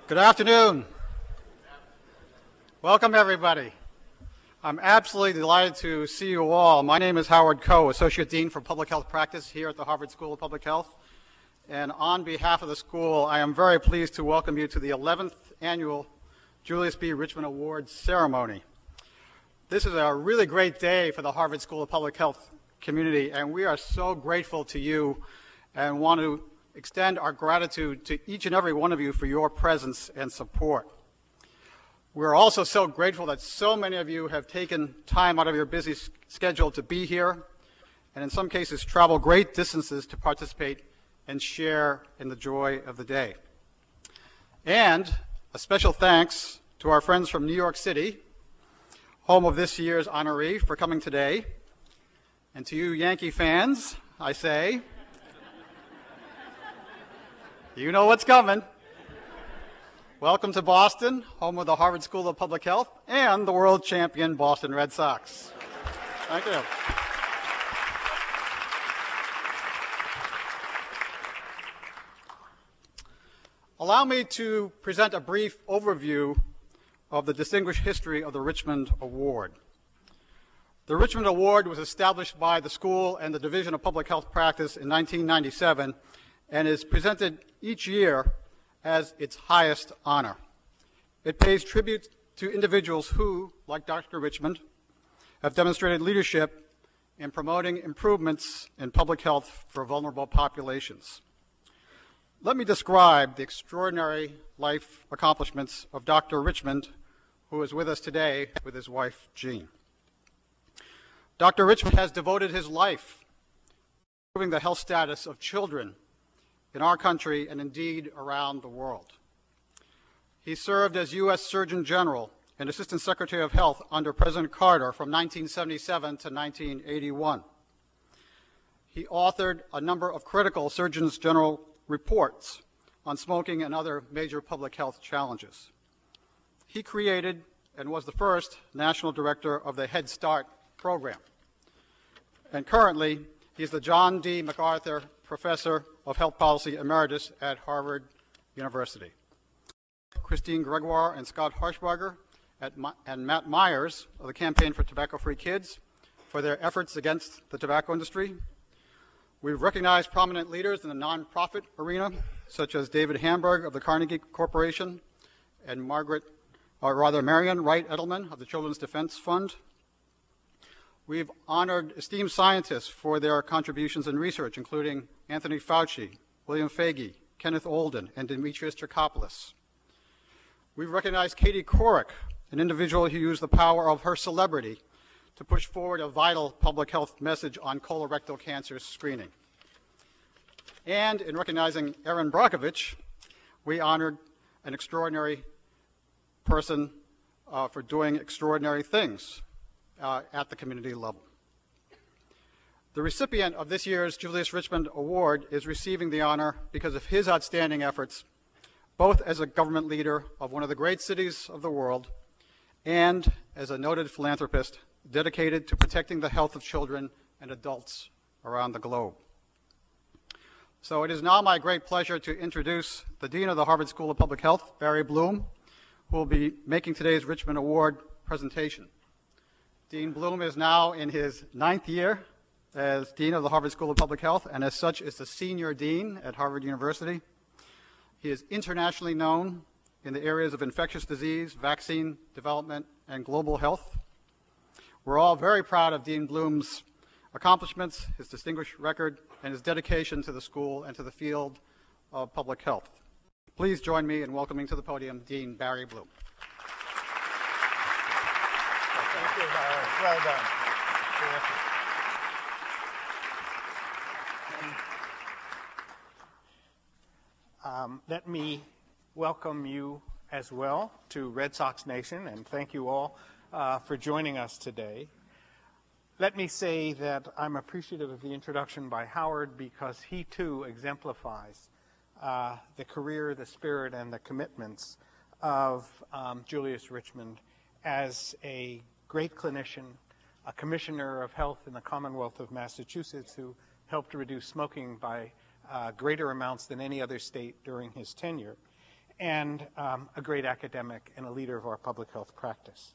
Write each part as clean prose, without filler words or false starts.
Good afternoon. Welcome, everybody. I'm absolutely delighted to see you all. My name is Howard Koh, Associate Dean for Public Health Practice here at the Harvard School of Public Health. And on behalf of the school, I am very pleased to welcome you to the 11th Annual Julius B. Richmond Award ceremony. This is a really great day for the Harvard School of Public Health community, and we are so grateful to you and want to extend our gratitude to each and every one of you for your presence and support. We're also so grateful that so many of you have taken time out of your busy schedule to be here, and in some cases travel great distances to participate and share in the joy of the day. And a special thanks to our friends from New York City, home of this year's honoree, for coming today. And to you Yankee fans, I say, you know what's coming. Welcome to Boston, home of the Harvard School of Public Health and the world champion Boston Red Sox. Thank you. Allow me to present a brief overview of the distinguished history of the Richmond Award. The Richmond Award was established by the school and the Division of Public Health Practice in 1997 and is presented each year as its highest honor. It pays tribute to individuals who, like Dr. Richmond, have demonstrated leadership in promoting improvements in public health for vulnerable populations. Let me describe the extraordinary life accomplishments of Dr. Richmond, who is with us today with his wife, Jean. Dr. Richmond has devoted his life to improving the health status of children in our country and indeed around the world. He served as U.S. Surgeon General and Assistant Secretary of Health under President Carter from 1977 to 1981. He authored a number of critical Surgeon General reports on smoking and other major public health challenges. He created and was the first National Director of the Head Start program. And currently, he is the John D. MacArthur Professor of Health Policy Emeritus at Harvard University. Christine Gregoire and Scott Harshbarger and Matt Myers of the Campaign for Tobacco-Free Kids for their efforts against the tobacco industry. We've recognized prominent leaders in the nonprofit arena, such as David Hamburg of the Carnegie Corporation and Marion Wright Edelman of the Children's Defense Fund. We've honored esteemed scientists for their contributions in research, including Anthony Fauci, William Fagey, Kenneth Olden, and Demetrius Trikopoulos. We've recognized Katie Couric, an individual who used the power of her celebrity to push forward a vital public health message on colorectal cancer screening. And in recognizing Erin Brockovich, we honored an extraordinary person for doing extraordinary things at the community level. The recipient of this year's Julius Richmond Award is receiving the honor because of his outstanding efforts, both as a government leader of one of the great cities of the world and as a noted philanthropist dedicated to protecting the health of children and adults around the globe. So it is now my great pleasure to introduce the Dean of the Harvard School of Public Health, Barry Bloom, who will be making today's Richmond Award presentation. Dean Bloom is now in his 9th year as Dean of the Harvard School of Public Health, and as such is the Senior Dean at Harvard University. He is internationally known in the areas of infectious disease, vaccine development, and global health. We're all very proud of Dean Bloom's accomplishments, his distinguished record, and his dedication to the school and to the field of public health. Please join me in welcoming to the podium Dean Barry Bloom. Thank you, Howard. Well done. Let me welcome you as well to Red Sox Nation, and thank you all for joining us today. Let me say that I'm appreciative of the introduction by Howard because he too exemplifies the career, the spirit, and the commitments of Julius Richmond as a great clinician, a commissioner of health in the Commonwealth of Massachusetts who helped to reduce smoking by greater amounts than any other state during his tenure, and a great academic and a leader of our public health practice.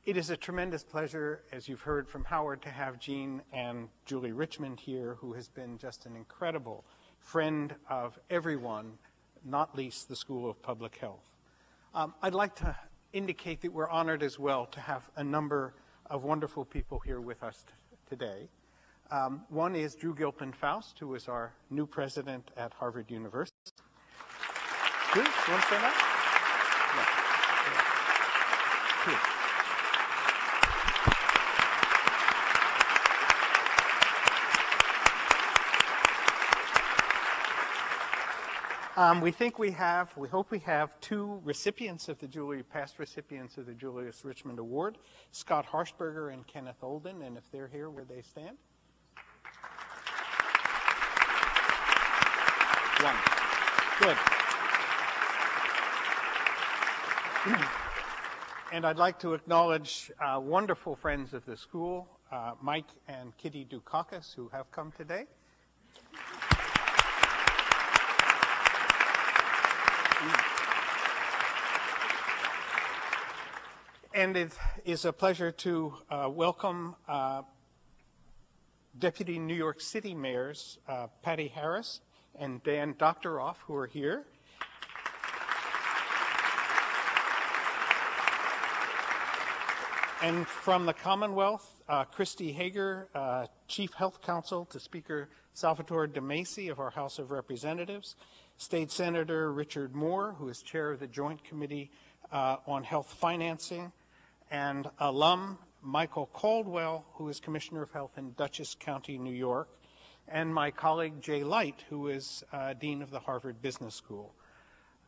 It is a tremendous pleasure, as you've heard from Howard, to have Jean and Julie Richmond here, who has been just an incredible friend of everyone, not least the School of Public Health. I'd like to indicate that we're honored as well to have a number of wonderful people here with us today. One is Drew Gilpin-Faust, who is our new president at Harvard University. Drew, you want to stand up? Yeah. Here. We hope we have two recipients of the past recipients of the Julius Richmond Award, Scott Harshberger and Kenneth Olden, and if they're here, where they stand? One. Good. And I'd like to acknowledge wonderful friends of the school, Mike and Kitty Dukakis, who have come today. And it is a pleasure to welcome Deputy New York City Mayors Patty Harris and Dan Doctoroff, who are here. And from the Commonwealth, Christy Hager, Chief Health Counsel to Speaker Salvatore De Masi of our House of Representatives, State Senator Richard Moore, who is Chair of the Joint Committee on Health Financing, and alum Michael Caldwell, who is Commissioner of Health in Dutchess County, New York, and my colleague Jay Light, who is Dean of the Harvard Business School.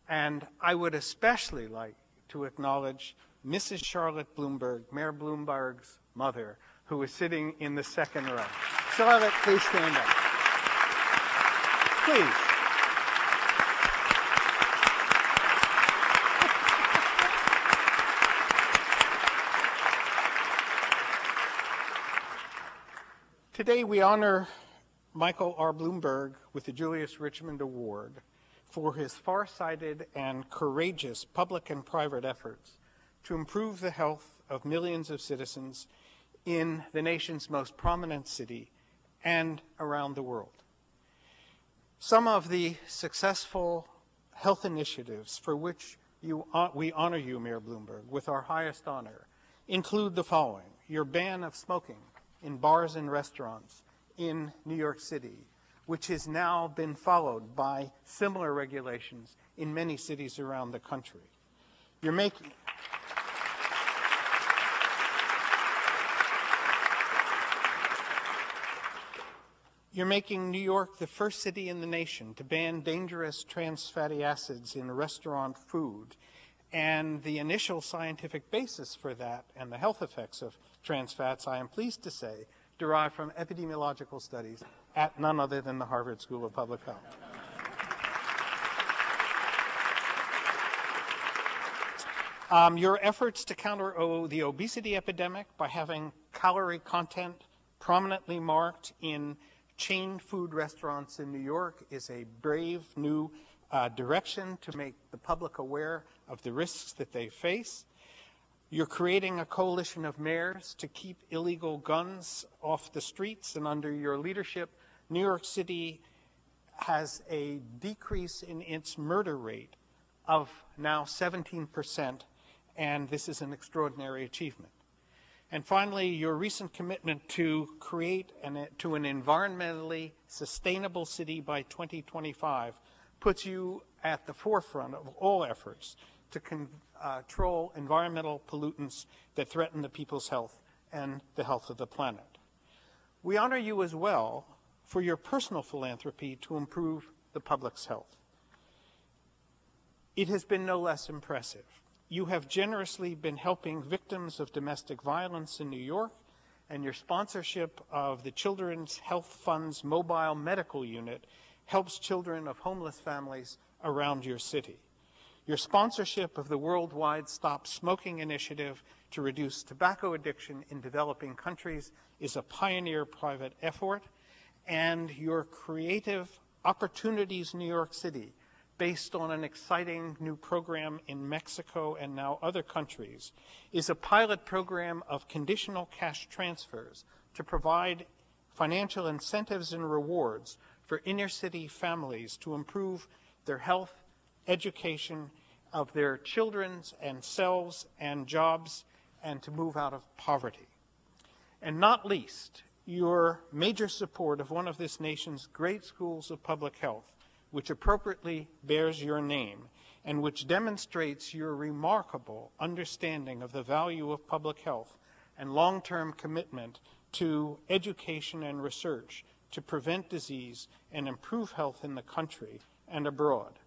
And I would especially like to acknowledge Mrs. Charlotte Bloomberg, Mayor Bloomberg's mother, who is sitting in the second row. Charlotte, please stand up. Please. Today we honor Michael R. Bloomberg with the Julius Richmond Award for his far-sighted and courageous public and private efforts to improve the health of millions of citizens in the nation's most prominent city and around the world. Some of the successful health initiatives for which we honor you, Mayor Bloomberg, with our highest honor include the following: your ban of smoking in bars and restaurants in New York City, which has now been followed by similar regulations in many cities around the country. You're making New York the first city in the nation to ban dangerous trans fatty acids in restaurant food, and the initial scientific basis for that and the health effects of trans fats, I am pleased to say, derived from epidemiological studies at none other than the Harvard School of Public Health. Your efforts to counter the obesity epidemic by having calorie content prominently marked in chain food restaurants in New York is a brave new direction to make the public aware of the risks that they face. You're creating a coalition of mayors to keep illegal guns off the streets, and under your leadership, New York City has a decrease in its murder rate of now 17%, and this is an extraordinary achievement. And finally, your recent commitment to create an environmentally sustainable city by 2025 puts you at the forefront of all efforts to control environmental pollutants that threaten the people's health and the health of the planet. We honor you as well for your personal philanthropy to improve the public's health. It has been no less impressive. You have generously been helping victims of domestic violence in New York, and your sponsorship of the Children's Health Fund's mobile medical unit helps children of homeless families around your city. Your sponsorship of the worldwide Stop Smoking initiative to reduce tobacco addiction in developing countries is a pioneer private effort, and your creative Opportunities New York City based on an exciting new program in Mexico and now other countries, is a pilot program of conditional cash transfers to provide financial incentives and rewards for inner-city families to improve their health, education of their children and selves and jobs, and to move out of poverty. And not least, your major support of one of this nation's great schools of public health, which appropriately bears your name, and which demonstrates your remarkable understanding of the value of public health and long-term commitment to education and research to prevent disease and improve health in the country and abroad.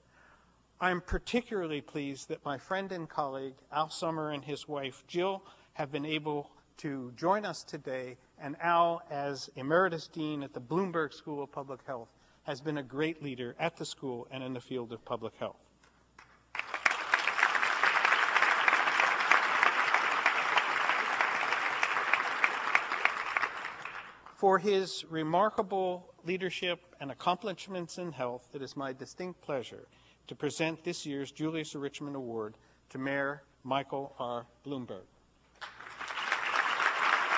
I'm particularly pleased that my friend and colleague, Al Sommer, and his wife, Jill, have been able to join us today, and Al, as Emeritus Dean at the Bloomberg School of Public Health, has been a great leader at the school and in the field of public health. For his remarkable leadership and accomplishments in health, it is my distinct pleasure to present this year's Julius Richmond Award to Mayor Michael R. Bloomberg.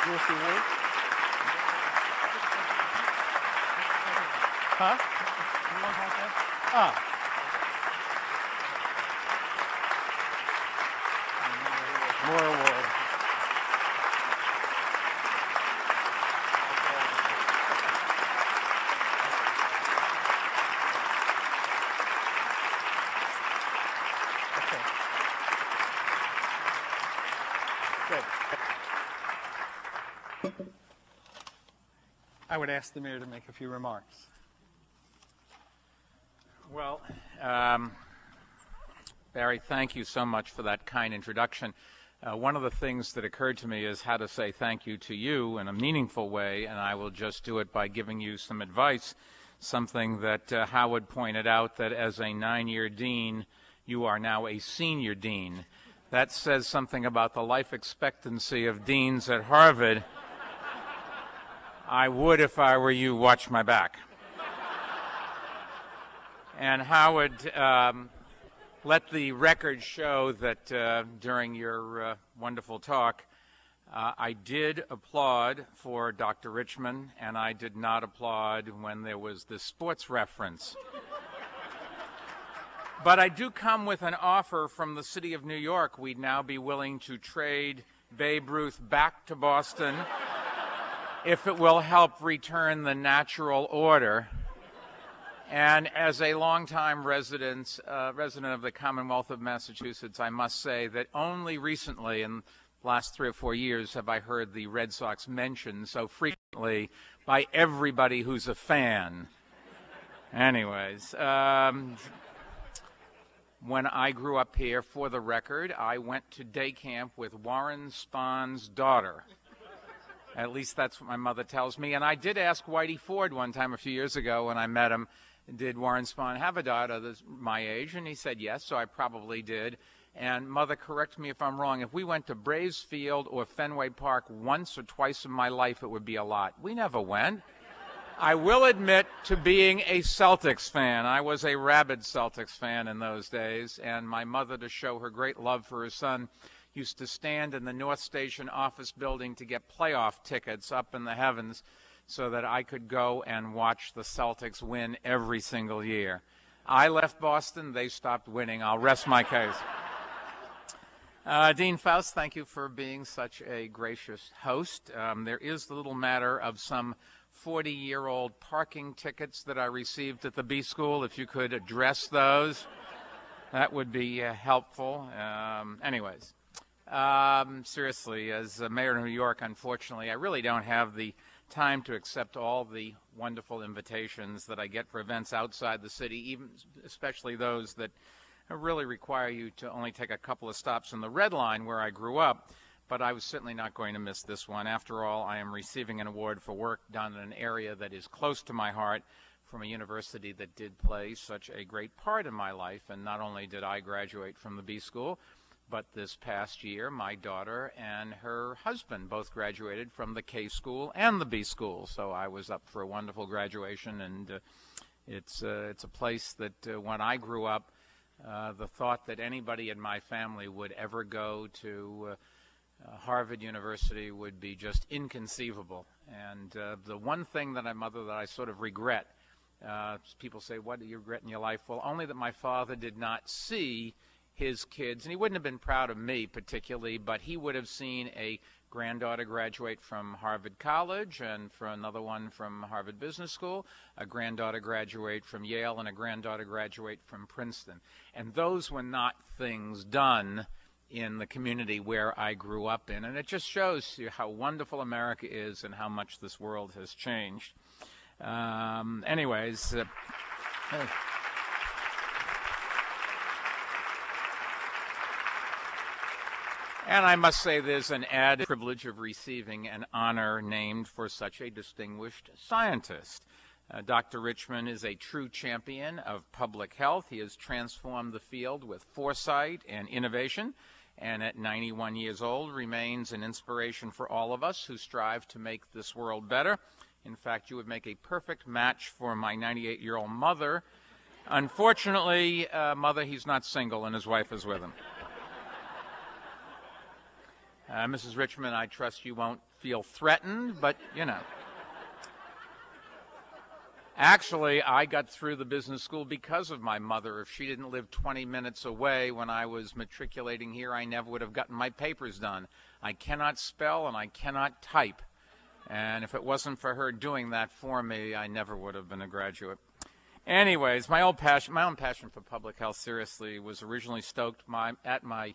Julius Award? Huh? More awards. Good. I would ask the mayor to make a few remarks. Well, Barry, thank you so much for that kind introduction. One of the things that occurred to me is how to say thank you to you in a meaningful way, and I will just do it by giving you some advice, something that Howard pointed out, that as a 9-year dean, you are now a senior dean. That says something about the life expectancy of deans at Harvard. I would, if I were you, watch my back. And Howard, let the record show that during your wonderful talk, I did applaud for Dr. Richmond, and I did not applaud when there was the sports reference. But I do come with an offer from the city of New York. We'd now be willing to trade Babe Ruth back to Boston if it will help return the natural order. And as a longtime resident of the Commonwealth of Massachusetts, I must say that only recently, in the last 3 or 4 years, have I heard the Red Sox mentioned so frequently by everybody who's a fan. Anyways, when I grew up here, for the record, I went to day camp with Warren Spahn's daughter. At least that's what my mother tells me. And I did ask Whitey Ford one time a few years ago when I met him, did Warren Spahn have a daughter that's my age? And he said yes, so I probably did. And Mother, correct me if I'm wrong, if we went to Braves Field or Fenway Park once or twice in my life, it would be a lot. We never went. I will admit to being a Celtics fan. I was a rabid Celtics fan in those days, and my mother, to show her great love for her son, used to stand in the North Station office building to get playoff tickets up in the heavens so that I could go and watch the Celtics win every single year. I left Boston. They stopped winning. I'll rest my case. Dean Faust, thank you for being such a gracious host. There is the little matter of some 40-year-old parking tickets that I received at the B School. If you could address those, that would be helpful. Anyways, seriously, as mayor of New York, unfortunately, I really don't have the time to accept all the wonderful invitations that I get for events outside the city, even especially those that really require you to only take a couple of stops in the Red Line where I grew up. But I was certainly not going to miss this one. After all, I am receiving an award for work done in an area that is close to my heart from a university that did play such a great part in my life. And not only did I graduate from the B School, but this past year, my daughter and her husband both graduated from the K School and the B School. So I was up for a wonderful graduation, and It's a place that when I grew up, the thought that anybody in my family would ever go to Harvard University would be just inconceivable. And the one thing that I sort of regret, people say, what do you regret in your life? Well, only that my father did not see his kids, and he wouldn't have been proud of me particularly, but he would have seen a granddaughter graduate from Harvard College, and for another one from Harvard Business School, a granddaughter graduate from Yale, and a granddaughter graduate from Princeton. And those were not things done in the community where I grew up in. And it just shows you how wonderful America is and how much this world has changed. Anyways. And I must say there's an added privilege of receiving an honor named for such a distinguished scientist. Dr. Richmond is a true champion of public health. He has transformed the field with foresight and innovation, and at 91 years old remains an inspiration for all of us who strive to make this world better. In fact, you would make a perfect match for my 98-year-old mother. Unfortunately, mother, he's not single and his wife is with him. Mrs. Richmond, I trust you won't feel threatened, but, you know. Actually, I got through the business school because of my mother. If she didn't live 20 minutes away when I was matriculating here, I never would have gotten my papers done. I cannot spell and I cannot type. And if it wasn't for her doing that for me, I never would have been a graduate. Anyways, my own passion for public health, seriously, was originally stoked at my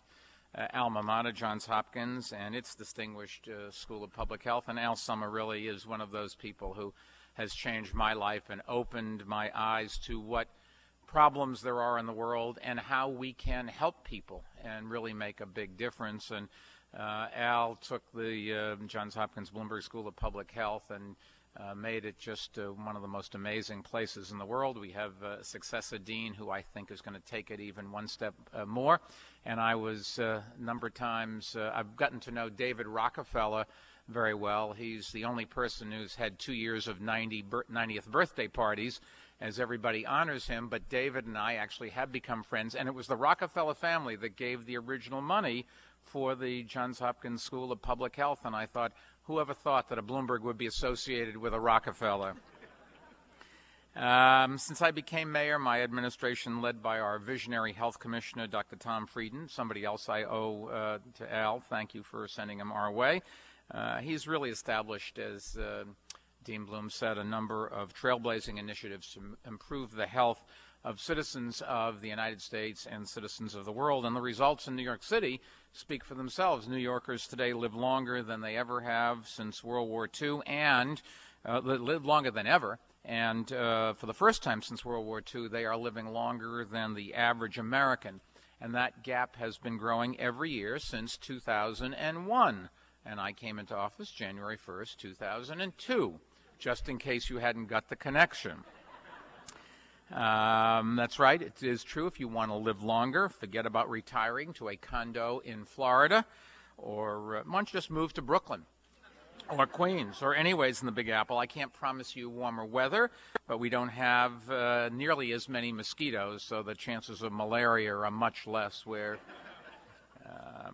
alma mater, Johns Hopkins, and its distinguished School of Public Health. And Al Summer really is one of those people who has changed my life and opened my eyes to what problems there are in the world and how we can help people and really make a big difference. And Al took the Johns Hopkins Bloomberg School of Public Health and made it just one of the most amazing places in the world. We have a successor dean who I think is going to take it even one step more. And I was a number of times, I've gotten to know David Rockefeller very well. He's the only person who's had 2 years of 90th birthday parties as everybody honors him. But David and I actually have become friends. And it was the Rockefeller family that gave the original money for the Johns Hopkins School of Public Health. And I thought, whoever thought that a Bloomberg would be associated with a Rockefeller? Since I became mayor, my administration, led by our visionary health commissioner, Dr. Tom Frieden, somebody else I owe to Al, thank you for sending him our way. He's really established, as Dean Bloom said, a number of trailblazing initiatives to improve the health of citizens of the United States and citizens of the world. And the results in New York City speak for themselves. New Yorkers today live longer than they ever have since World War II, and live longer than ever. And for the first time since World War II, they are living longer than the average American. And that gap has been growing every year since 2001. And I came into office January 1st, 2002, just in case you hadn't got the connection. That's right. It is true. If you want to live longer, forget about retiring to a condo in Florida, or why don't you just move to Brooklyn or Queens or anyways in the Big Apple. I can't promise you warmer weather, but we don't have nearly as many mosquitoes, so the chances of malaria are much less. Where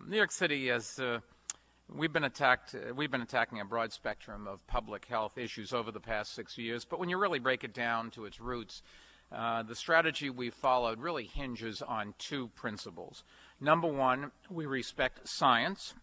New York City has we've been attacking a broad spectrum of public health issues over the past 6 years, but when you really break it down to its roots, the strategy we followed really hinges on two principles. Number one, we respect science.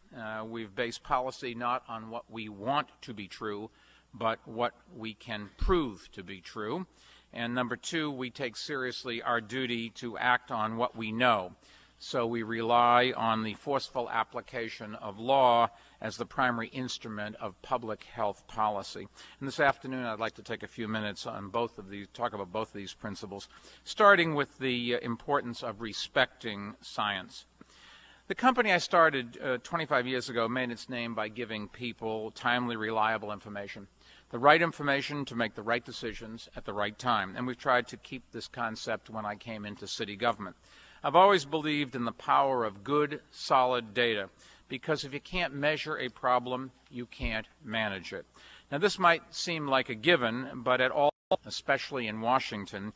We've based policy not on what we want to be true, but what we can prove to be true. And number two, we take seriously our duty to act on what we know. So we rely on the forceful application of law as the primary instrument of public health policy. And this afternoon, I'd like to take a few minutes on both of these, talk about both of these principles, starting with the importance of respecting science. The company I started 25 years ago made its name by giving people timely, reliable information, the right information to make the right decisions at the right time. And we've tried to keep this concept when I came into city government. I've always believed in the power of good, solid data, because if you can't measure a problem, you can't manage it. Now, this might seem like a given, but at all especially in Washington.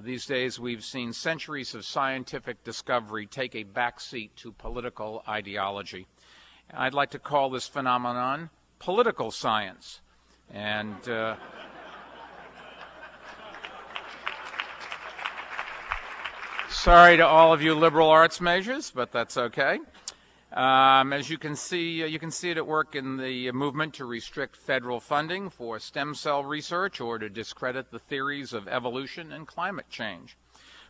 These days we've seen centuries of scientific discovery take a backseat to political ideology. I'd like to call this phenomenon political science. And sorry to all of you liberal arts majors, but that's okay. As you can see it at work in the movement to restrict federal funding for stem cell research or to discredit the theories of evolution and climate change.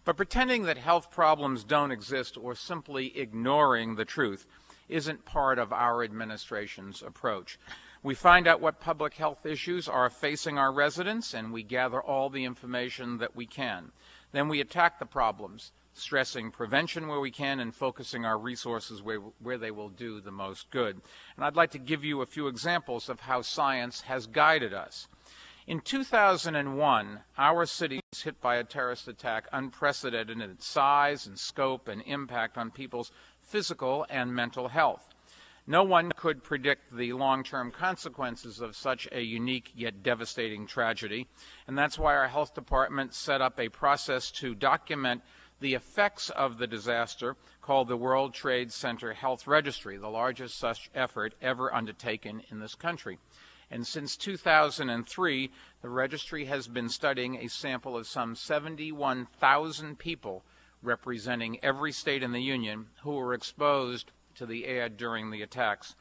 But pretending that health problems don't exist or simply ignoring the truth isn't part of our administration's approach. We find out what public health issues are facing our residents, and we gather all the information that we can. Then we attack the problems, stressing prevention where we can and focusing our resources where they will do the most good. And I'd like to give you a few examples of how science has guided us. In 2001, our city was hit by a terrorist attack unprecedented in its size and scope and impact on people's physical and mental health. No one could predict the long-term consequences of such a unique yet devastating tragedy, and that's why our health department set up a process to document the effects of the disaster called the World Trade Center Health Registry, the largest such effort ever undertaken in this country. And since 2003, the registry has been studying a sample of some 71,000 people representing every state in the Union who were exposed to the air during the attacks.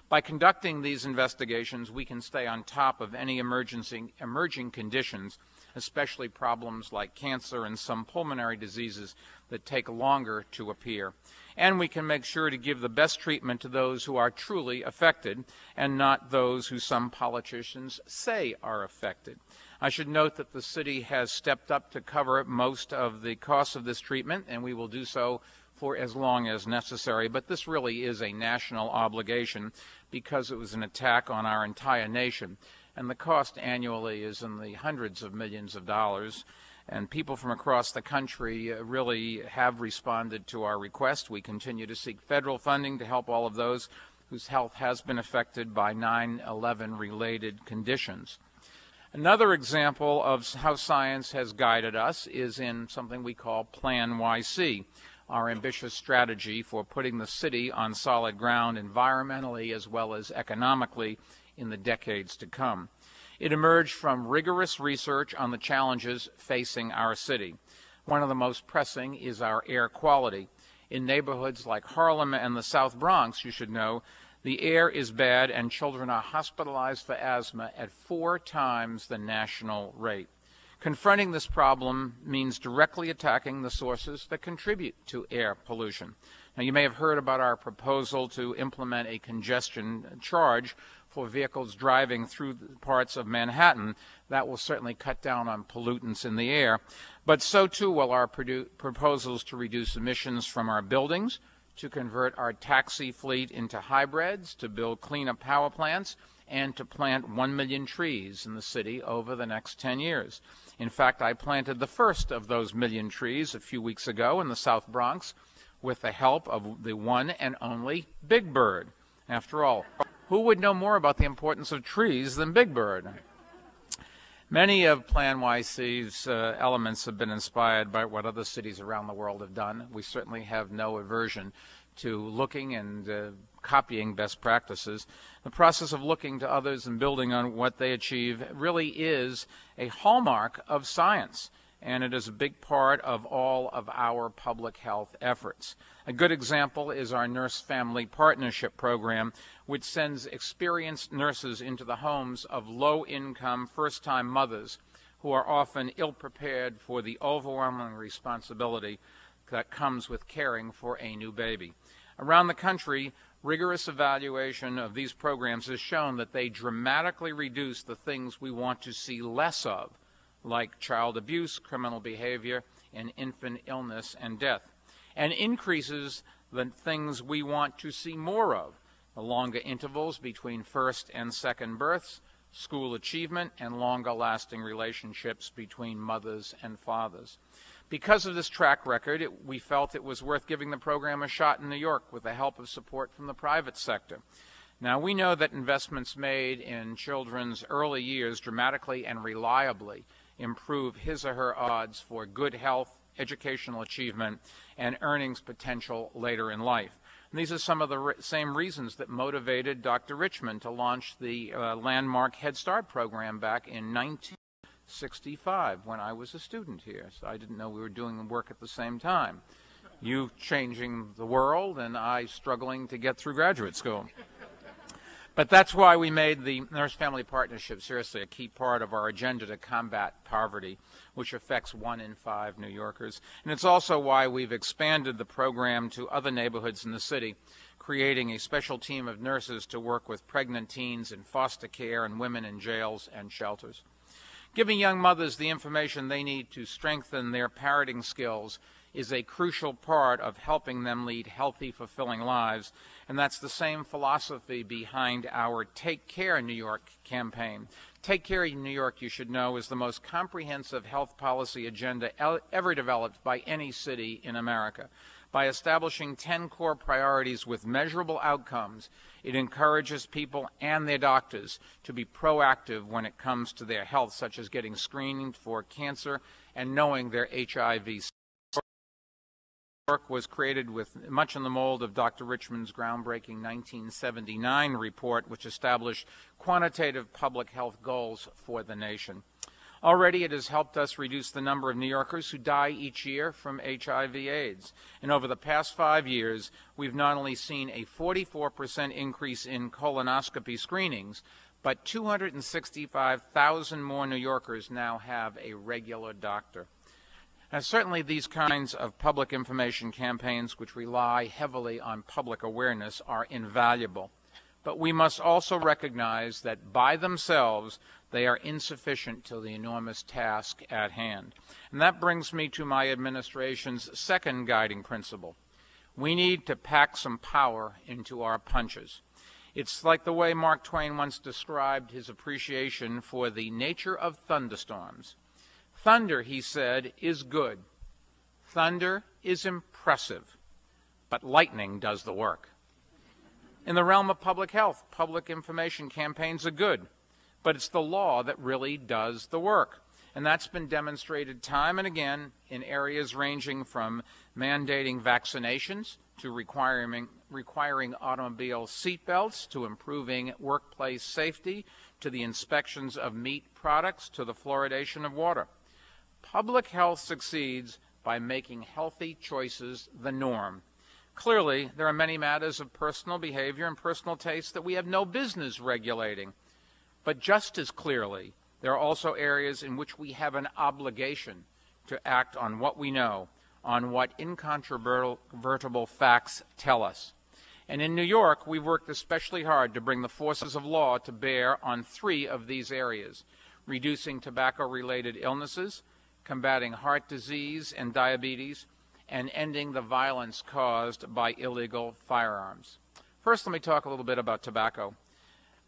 By conducting these investigations, we can stay on top of any emerging conditions, especially problems like cancer and some pulmonary diseases that take longer to appear. And we can make sure to give the best treatment to those who are truly affected and not those who some politicians say are affected. I should note that the city has stepped up to cover most of the costs of this treatment, and we will do so for as long as necessary. But this really is a national obligation because it was an attack on our entire nation. And the cost annually is in the hundreds of millions of dollars. And people from across the country really have responded to our request. We continue to seek federal funding to help all of those whose health has been affected by 9/11 related conditions. Another example of how science has guided us is in something we call Plan YC, our ambitious strategy for putting the city on solid ground environmentally as well as economically in the decades to come. It emerged from rigorous research on the challenges facing our city. One of the most pressing is our air quality. In neighborhoods like Harlem and the South Bronx, you should know, the air is bad and children are hospitalized for asthma at 4 times the national rate. Confronting this problem means directly attacking the sources that contribute to air pollution. Now, you may have heard about our proposal to implement a congestion charge for vehicles driving through parts of Manhattan. That will certainly cut down on pollutants in the air, but so too will our proposals to reduce emissions from our buildings, to convert our taxi fleet into hybrids, to build cleaner power plants, and to plant 1 million trees in the city over the next 10 years. In fact, I planted the first of those 1 million trees a few weeks ago in the South Bronx with the help of the one and only Big Bird. After all, who would know more about the importance of trees than Big Bird? Many of Plan YC's elements have been inspired by what other cities around the world have done. We certainly have no aversion to looking and copying best practices. The process of looking to others and building on what they achieve really is a hallmark of science, and it is a big part of all of our public health efforts. A good example is our Nurse Family Partnership Program, which sends experienced nurses into the homes of low-income, first-time mothers who are often ill-prepared for the overwhelming responsibility that comes with caring for a new baby. Around the country, rigorous evaluation of these programs has shown that they dramatically reduce the things we want to see less of, like child abuse, criminal behavior, and infant illness and death, and increases the things we want to see more of, the longer intervals between first and second births, school achievement, and longer-lasting relationships between mothers and fathers. Because of this track record, we felt it was worth giving the program a shot in New York with the help of support from the private sector. Now, we know that investments made in children's early years dramatically and reliably improve his or her odds for good health, educational achievement, and earnings potential later in life. And these are some of the same reasons that motivated Dr. Richmond to launch the landmark Head Start program back in 1965 when I was a student here. So I didn't know we were doing the work at the same time. You changing the world and I struggling to get through graduate school. But that's why we made the Nurse-Family Partnership seriously a key part of our agenda to combat poverty, which affects 1 in 5 New Yorkers. And it's also why we've expanded the program to other neighborhoods in the city, creating a special team of nurses to work with pregnant teens in foster care and women in jails and shelters. Giving young mothers the information they need to strengthen their parenting skills is a crucial part of helping them lead healthy, fulfilling lives. And that's the same philosophy behind our Take Care New York campaign. Take Care New York, you should know, is the most comprehensive health policy agenda ever developed by any city in America. By establishing 10 core priorities with measurable outcomes, it encourages people and their doctors to be proactive when it comes to their health, such as getting screened for cancer and knowing their HIV. Work was created with much in the mold of Dr. Richmond's groundbreaking 1979 report, which established quantitative public health goals for the nation. Already it has helped us reduce the number of New Yorkers who die each year from HIV/AIDS. And over the past 5 years, we've not only seen a 44% increase in colonoscopy screenings, but 265,000 more New Yorkers now have a regular doctor. Now, certainly these kinds of public information campaigns, which rely heavily on public awareness, are invaluable. But we must also recognize that by themselves, they are insufficient to the enormous task at hand. And that brings me to my administration's second guiding principle. We need to pack some power into our punches. It's like the way Mark Twain once described his appreciation for the nature of thunderstorms. Thunder, he said, is good. Thunder is impressive, but lightning does the work. In the realm of public health, public information campaigns are good, but it's the law that really does the work. And that's been demonstrated time and again in areas ranging from mandating vaccinations to requiring automobile seatbelts, to improving workplace safety, to the inspections of meat products, to the fluoridation of water. Public health succeeds by making healthy choices the norm. Clearly, there are many matters of personal behavior and personal taste that we have no business regulating. But just as clearly, there are also areas in which we have an obligation to act on what we know, on what incontrovertible facts tell us. And in New York, we've worked especially hard to bring the forces of law to bear on 3 of these areas: reducing tobacco-related illnesses, combating heart disease and diabetes, and ending the violence caused by illegal firearms. First, let me talk a little bit about tobacco.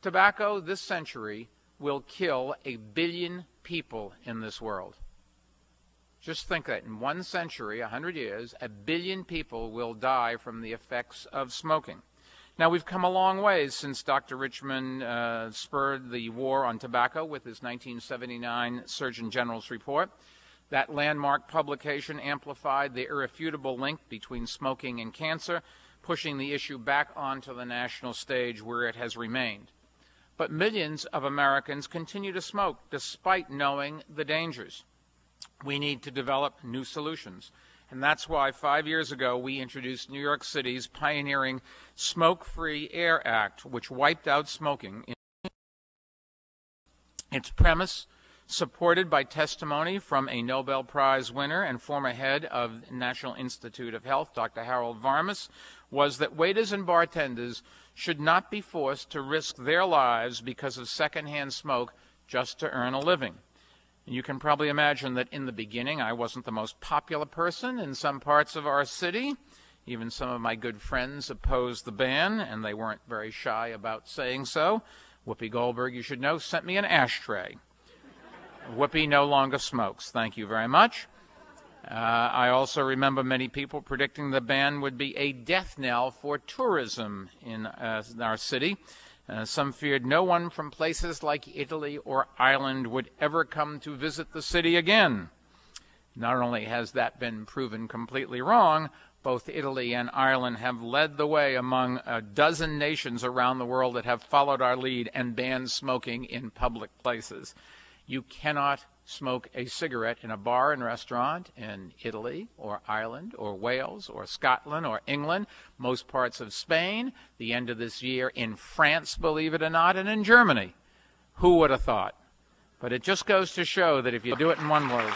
Tobacco this century will kill 1 billion people in this world. Just think that in 1 century, 100 years, 1 billion people will die from the effects of smoking. Now, we've come a long ways since Dr. Richmond spurred the war on tobacco with his 1979 Surgeon General's report. That landmark publication amplified the irrefutable link between smoking and cancer, pushing the issue back onto the national stage where it has remained. But millions of Americans continue to smoke despite knowing the dangers. We need to develop new solutions. And that's why 5 years ago we introduced New York City's pioneering Smoke-Free Air Act, which wiped out smoking. Its premise, supported by testimony from a Nobel Prize winner and former head of the National Institute of Health, Dr. Harold Varmus, was that waiters and bartenders should not be forced to risk their lives because of secondhand smoke just to earn a living. And you can probably imagine that in the beginning I wasn't the most popular person in some parts of our city. Even some of my good friends opposed the ban, and they weren't very shy about saying so. Whoopi Goldberg, you should know, sent me an ashtray. Whoopi no longer smokes. Thank you very much. I also remember many people predicting the ban would be a death knell for tourism in our city. Some feared no one from places like Italy or Ireland would ever come to visit the city again. Not only has that been proven completely wrong, both Italy and Ireland have led the way among a dozen nations around the world that have followed our lead and banned smoking in public places. You cannot smoke a cigarette in a bar and restaurant in Italy or Ireland or Wales or Scotland or England, most parts of Spain, the end of this year in France, believe it or not, and in Germany. Who would have thought? But it just goes to show that if you do it in one word.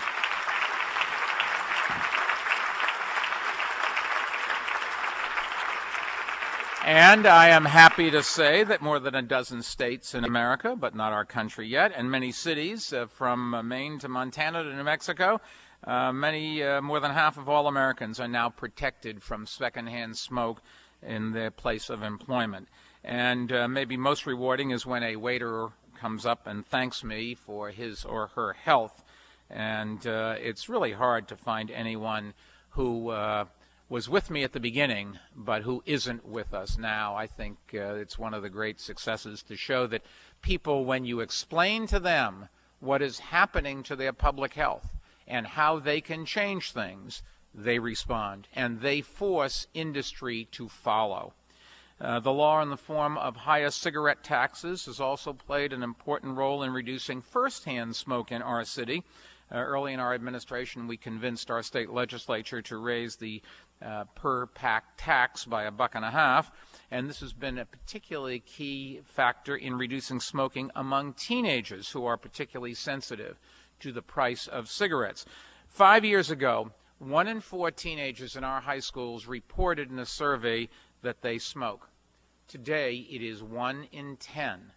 And I am happy to say that more than a dozen states in America, but not our country yet, and many cities from Maine to Montana to New Mexico, more than half of all Americans are now protected from secondhand smoke in their place of employment. And maybe most rewarding is when a waiter comes up and thanks me for his or her health. And it's really hard to find anyone who was with me at the beginning, but who isn't with us now. I think it's one of the great successes to show that people, when you explain to them what is happening to their public health and how they can change things, they respond, and they force industry to follow. The law in the form of higher cigarette taxes has also played an important role in reducing firsthand smoke in our city. Early in our administration, we convinced our state legislature to raise the per pack tax by $1.50, and this has been a particularly key factor in reducing smoking among teenagers who are particularly sensitive to the price of cigarettes. 5 years ago, 1 in 4 teenagers in our high schools reported in a survey that they smoke. Today, it is 1 in 10,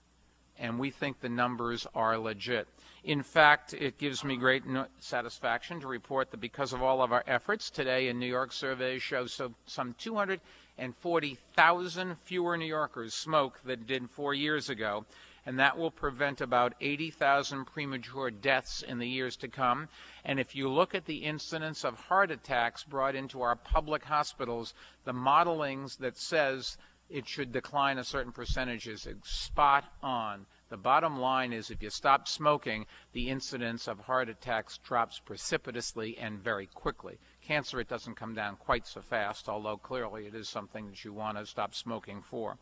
and we think the numbers are legit. In fact, it gives me great satisfaction to report that because of all of our efforts, today in New York surveys show some 240,000 fewer New Yorkers smoke than did 4 years ago, and that will prevent about 80,000 premature deaths in the years to come. And if you look at the incidence of heart attacks brought into our public hospitals, the modelings that says it should decline a certain percentage is spot on. The bottom line is if you stop smoking, the incidence of heart attacks drops precipitously and very quickly. Cancer, it doesn't come down quite so fast, although clearly it is something that you want to stop smoking for.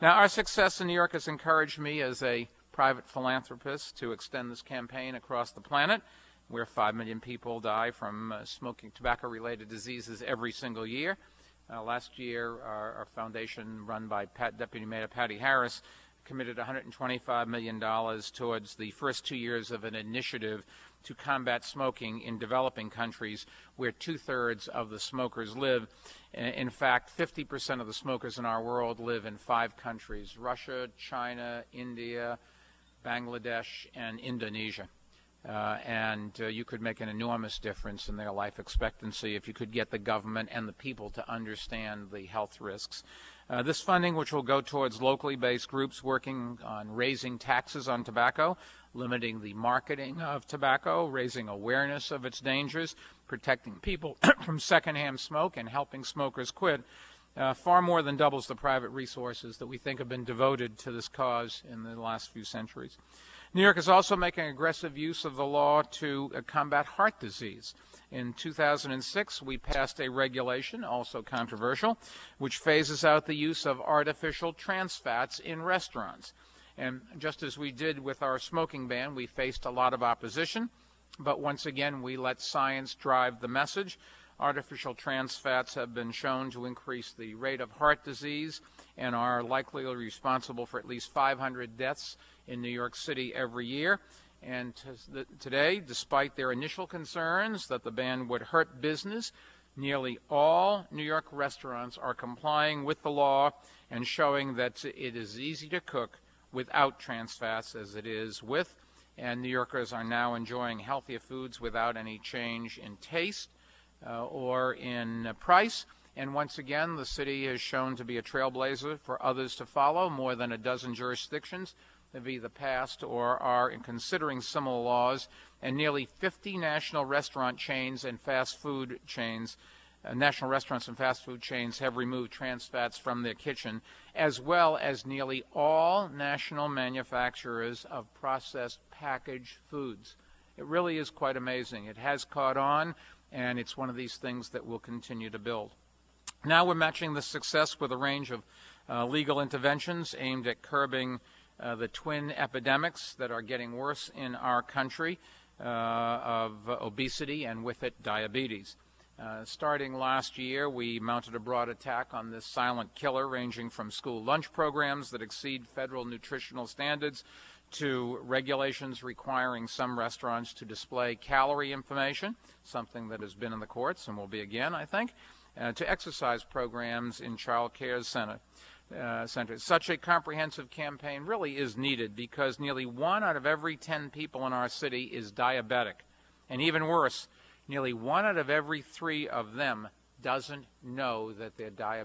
Now, our success in New York has encouraged me as a private philanthropist to extend this campaign across the planet, where 5 million people die from smoking tobacco-related diseases every single year. Last year, our foundation, run by Deputy Mayor Patty Harris, committed $125 million towards the first 2 years of an initiative to combat smoking in developing countries where 2/3 of the smokers live. In fact, 50% of the smokers in our world live in 5 countries: Russia, China, India, Bangladesh, and Indonesia. You could make an enormous difference in their life expectancy if you could get the government and the people to understand the health risks. This funding, which will go towards locally based groups working on raising taxes on tobacco, limiting the marketing of tobacco, raising awareness of its dangers, protecting people from secondhand smoke, and helping smokers quit, far more than doubles the private resources that we think have been devoted to this cause in the last few centuries. New York is also making aggressive use of the law to combat heart disease. In 2006, we passed a regulation, also controversial, which phases out the use of artificial trans fats in restaurants. And just as we did with our smoking ban, we faced a lot of opposition, but once again, we let science drive the message. Artificial trans fats have been shown to increase the rate of heart disease and are likely responsible for at least 500 deaths in New York City every year. And today, despite their initial concerns that the ban would hurt business, nearly all New York restaurants are complying with the law and showing that it is easy to cook without trans fats as it is with, and New Yorkers are now enjoying healthier foods without any change in taste or in price. And once again, the city has shown to be a trailblazer for others to follow. More than a dozen jurisdictions have either passed or are considering similar laws, and nearly 50 national restaurant chains and fast food chains national restaurants and fast food chains have removed trans fats from their kitchen, as well as nearly all national manufacturers of processed packaged foods. It really is quite amazing. It has caught on, and it's one of these things that will continue to build. Now we're matching the success with a range of legal interventions aimed at curbing the twin epidemics that are getting worse in our country of obesity and with it diabetes. Starting last year, we mounted a broad attack on this silent killer, ranging from school lunch programs that exceed federal nutritional standards to regulations requiring some restaurants to display calorie information, something that has been in the courts and will be again, I think, to exercise programs in child care centers. Such a comprehensive campaign really is needed because nearly 1 out of every 10 people in our city is diabetic. And even worse, nearly 1 out of every 3 of them doesn't know that they're diabetic.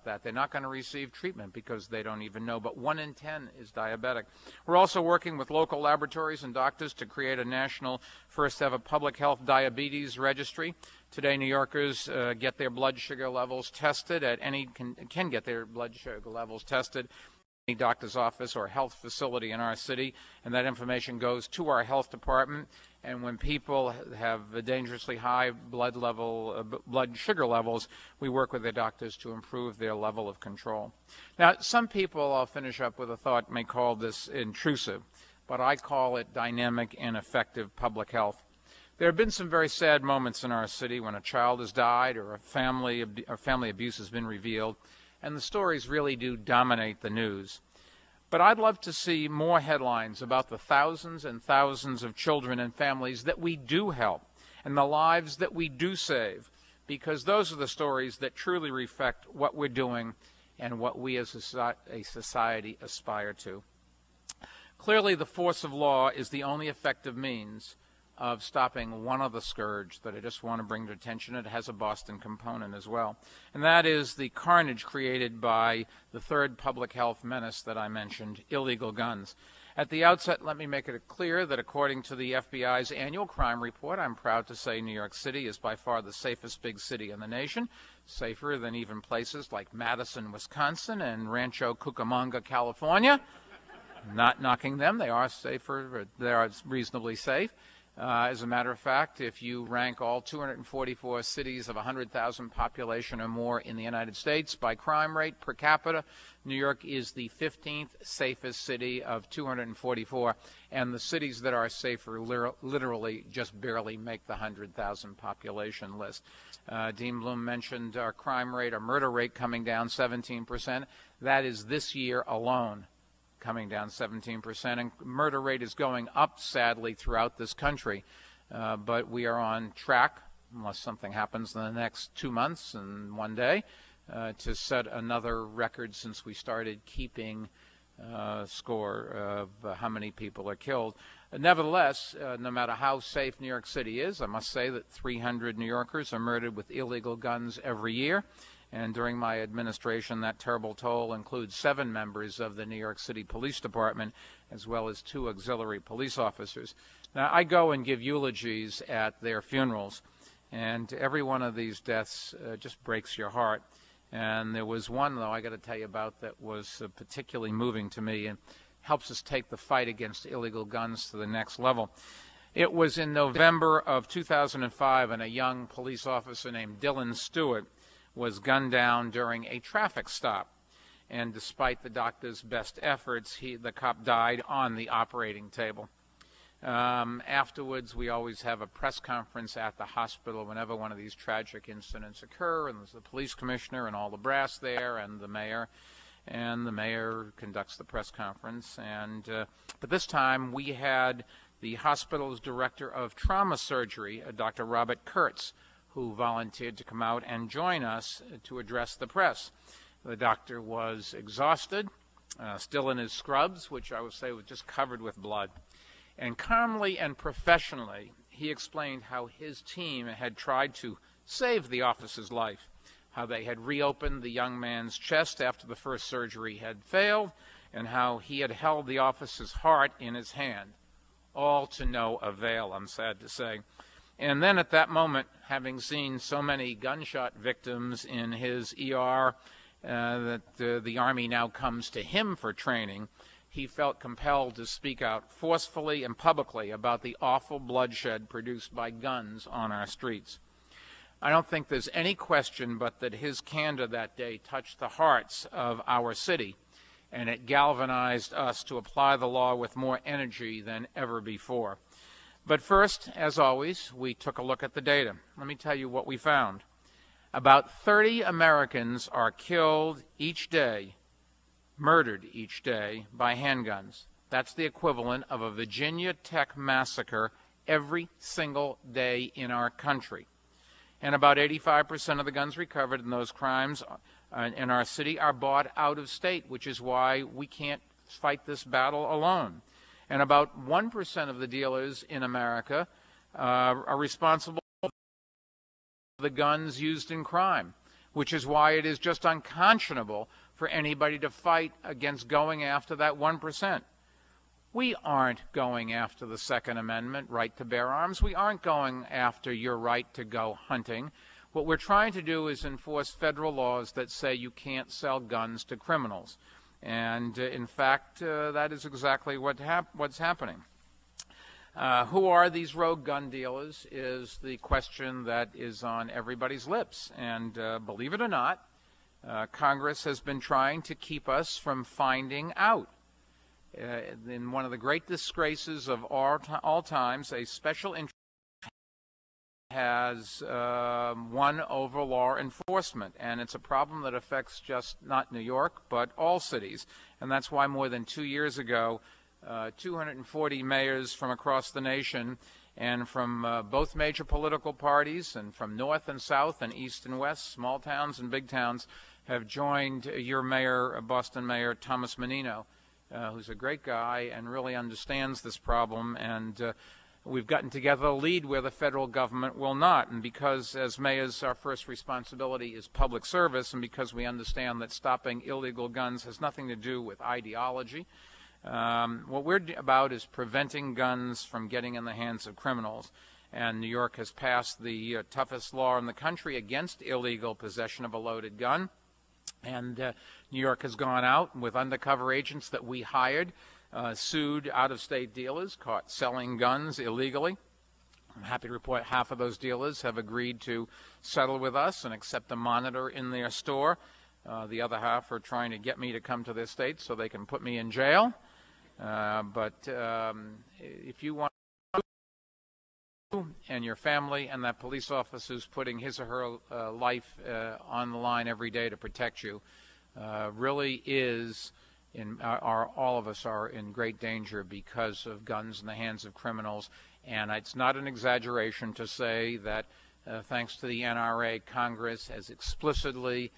That they're not going to receive treatment because they don't even know, but 1 in 10 is diabetic. We're also working with local laboratories and doctors to create a national first ever public health diabetes registry. Today, New Yorkers get their blood sugar levels tested at can get their blood sugar levels tested at any doctor's office or health facility in our city, and that information goes to our health department. And when people have dangerously high blood sugar levels, we work with their doctors to improve their level of control. Now, some people, I'll finish up with a thought, may call this intrusive, but I call it dynamic and effective public health. There have been some very sad moments in our city when a child has died or family abuse has been revealed, and the stories really do dominate the news. But I'd love to see more headlines about the thousands and thousands of children and families that we do help and the lives that we do save, because those are the stories that truly reflect what we're doing and what we as a society aspire to. Clearly, the force of law is the only effective means of stopping one other scourge that I just want to bring to attention. It has a Boston component as well, and that is the carnage created by the third public health menace that I mentioned, illegal guns. At the outset, let me make it clear that according to the FBI's annual crime report, I'm proud to say New York City is by far the safest big city in the nation, safer than even places like Madison, Wisconsin, and Rancho Cucamonga, California. Not knocking them, they are safer, they are reasonably safe. As a matter of fact, if you rank all 244 cities of 100,000 population or more in the United States by crime rate per capita, New York is the 15th safest city of 244, and the cities that are safer literally just barely make the 100,000 population list. Dean Bloom mentioned our crime rate, our murder rate coming down 17%. That is this year alone, coming down 17%, and murder rate is going up, sadly, throughout this country. But we are on track, unless something happens in the next 2 months and 1 day, to set another record since we started keeping score of how many people are killed. Nevertheless, no matter how safe New York City is, I must say that 300 New Yorkers are murdered with illegal guns every year. And during my administration, that terrible toll includes 7 members of the New York City Police Department, as well as 2 auxiliary police officers. Now, I go and give eulogies at their funerals, and every one of these deaths just breaks your heart. And there was one, though, I got to tell you about that was particularly moving to me and helps us take the fight against illegal guns to the next level. It was in November of 2005, and a young police officer named Dylan Stewart was gunned down during a traffic stop. And despite the doctor's best efforts, the cop died on the operating table. Afterwards, we always have a press conference at the hospital whenever one of these tragic incidents occur, and there's the police commissioner and all the brass there, and the mayor conducts the press conference. But this time, we had the hospital's director of trauma surgery, Dr. Robert Kurtz, who volunteered to come out and join us to address the press. The doctor was exhausted, still in his scrubs, which I would say was just covered with blood. And calmly and professionally, he explained how his team had tried to save the officer's life, how they had reopened the young man's chest after the first surgery had failed, and how he had held the officer's heart in his hand, all to no avail, I'm sad to say. And then at that moment, having seen so many gunshot victims in his ER that the Army now comes to him for training, he felt compelled to speak out forcefully and publicly about the awful bloodshed produced by guns on our streets. I don't think there's any question but that his candor that day touched the hearts of our city, and it galvanized us to apply the law with more energy than ever before. But first, as always, we took a look at the data. Let me tell you what we found. About 30 Americans are killed each day, murdered each day, by handguns. That's the equivalent of a Virginia Tech massacre every single day in our country. And about 85% of the guns recovered in those crimes in our city are bought out of state, which is why we can't fight this battle alone. And about 1% of the dealers in America are responsible for the guns used in crime, which is why it is just unconscionable for anybody to fight against going after that 1%. We aren't going after the Second Amendment right to bear arms. We aren't going after your right to go hunting. What we're trying to do is enforce federal laws that say you can't sell guns to criminals. And in fact, that is exactly what's happening. Who are these rogue gun dealers is the question that is on everybody's lips. And believe it or not, Congress has been trying to keep us from finding out. In one of the great disgraces of all times, a special interest has won over law enforcement, and it's a problem that affects just not New York, but all cities. And that's why more than 2 years ago, 240 mayors from across the nation and from both major political parties and from north and south and east and west, small towns and big towns, have joined your mayor, Boston Mayor Thomas Menino, who's a great guy and really understands this problem, and we've gotten together a lead where the federal government will not. And because, as mayors, our first responsibility is public service, and because we understand that stopping illegal guns has nothing to do with ideology, what we're about is preventing guns from getting in the hands of criminals. And New York has passed the toughest law in the country against illegal possession of a loaded gun. And New York has gone out with undercover agents that we hired, sued out-of-state dealers caught selling guns illegally. I'm happy to report half of those dealers have agreed to settle with us and accept a monitor in their store. The other half are trying to get me to come to their state so they can put me in jail. But if you want and your family and that police officer who's putting his or her life on the line every day to protect you really is all of us are in great danger because of guns in the hands of criminals. And it's not an exaggeration to say that thanks to the NRA, Congress has explicitly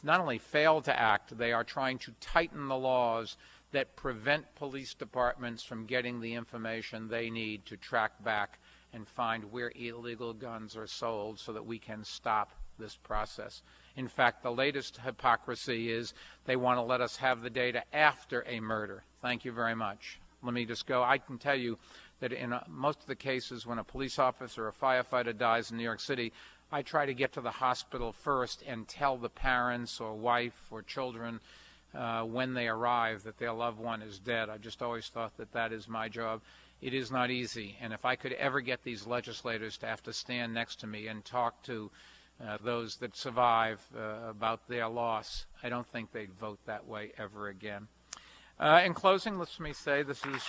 not only failed to act, they are trying to tighten the laws that prevent police departments from getting the information they need to track back and find where illegal guns are sold so that we can stop this process. In fact, the latest hypocrisy is they want to let us have the data after a murder. Thank you very much. Let me just go. I can tell you that in most of the cases when a police officer or a firefighter dies in New York City, I try to get to the hospital first and tell the parents or wife or children when they arrive that their loved one is dead. I just always thought that that is my job. It is not easy, and if I could ever get these legislators to have to stand next to me and talk to those that survive about their loss, I don't think they'd vote that way ever again. In closing, let me say this is...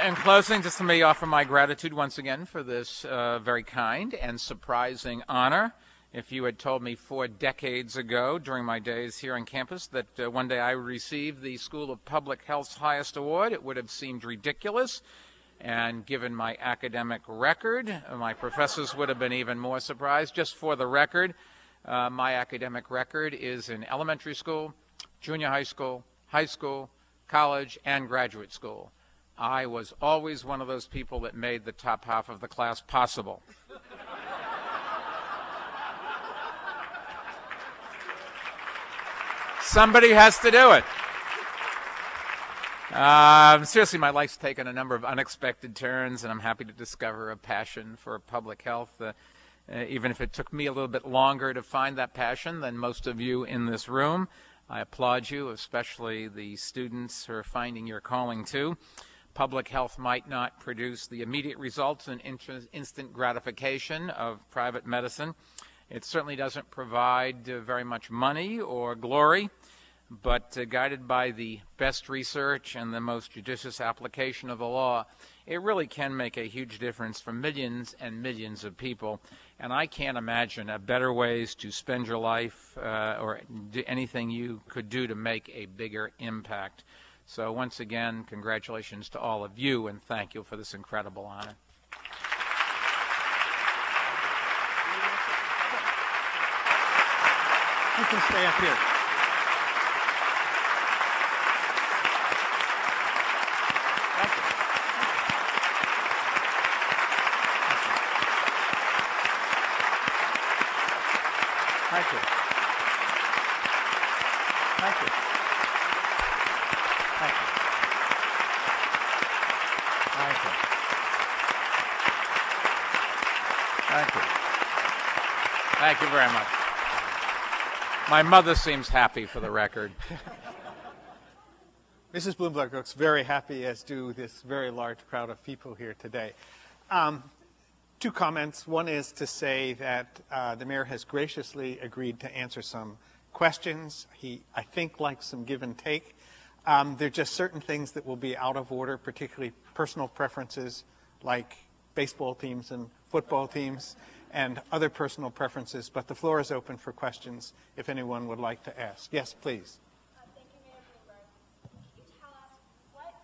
In closing, just let me offer my gratitude once again for this very kind and surprising honor. If you had told me 4 decades ago during my days here on campus that one day I would receive the School of Public Health's highest award, it would have seemed ridiculous. And given my academic record, my professors would have been even more surprised. Just for the record, my academic record is in elementary school, junior high school, college, and graduate school. I was always one of those people that made the top half of the class possible. Somebody has to do it. Seriously, my life's taken a number of unexpected turns, and I'm happy to discover a passion for public health, even if it took me a little bit longer to find that passion than most of you in this room. I applaud you, especially the students who are finding your calling too. Public health might not produce the immediate results and instant gratification of private medicine. It certainly doesn't provide very much money or glory, but guided by the best research and the most judicious application of the law, it really can make a huge difference for millions and millions of people. And I can't imagine better ways to spend your life or do anything you could do to make a bigger impact. So once again, congratulations to all of you, and thank you for this incredible honor. You can stay up here. Thank you. Thank you. Thank you. Thank you. Thank you. Thank you. Thank you very much. My mother seems happy, for the record. Mrs. Bloomberg looks very happy, as do this very large crowd of people here today. Two comments. One is to say that the mayor has graciously agreed to answer some questions. He, I think, likes some give and take. There are just certain things that will be out of order, particularly personal preferences like baseball teams and football teams and other personal preferences, but the floor is open for questions if anyone would like to ask. Yes, please. Thank you, Mayor Bloomberg. Can you tell us what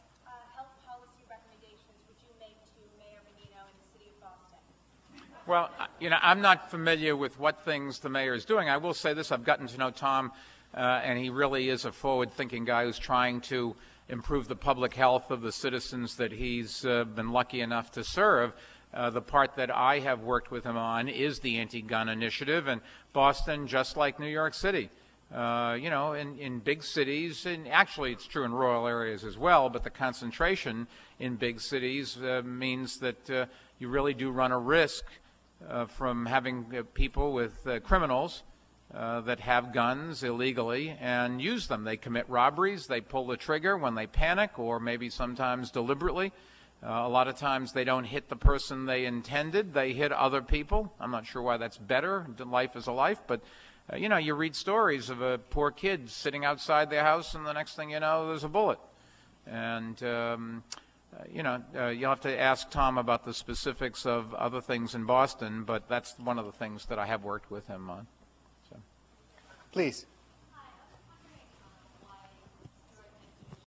health policy recommendations would you make to Mayor Menino in the city of Boston? Well, you know, I'm not familiar with what things the mayor is doing. I will say this, I've gotten to know Tom, and he really is a forward-thinking guy who's trying to improve the public health of the citizens that he's been lucky enough to serve. The part that I have worked with him on is the anti-gun initiative, and Boston, just like New York City, you know, in big cities, and actually it's true in rural areas as well, but the concentration in big cities means that you really do run a risk from having people with criminals that have guns illegally and use them. They commit robberies, they pull the trigger when they panic, or maybe sometimes deliberately. A lot of times they don't hit the person they intended, they hit other people. I'm not sure why that's better. Life is a life, but you know, you read stories of a poor kid sitting outside their house and the next thing you know, there's a bullet. And you know, you'll have to ask Tom about the specifics of other things in Boston, but that's one of the things that I have worked with him on. So. Please.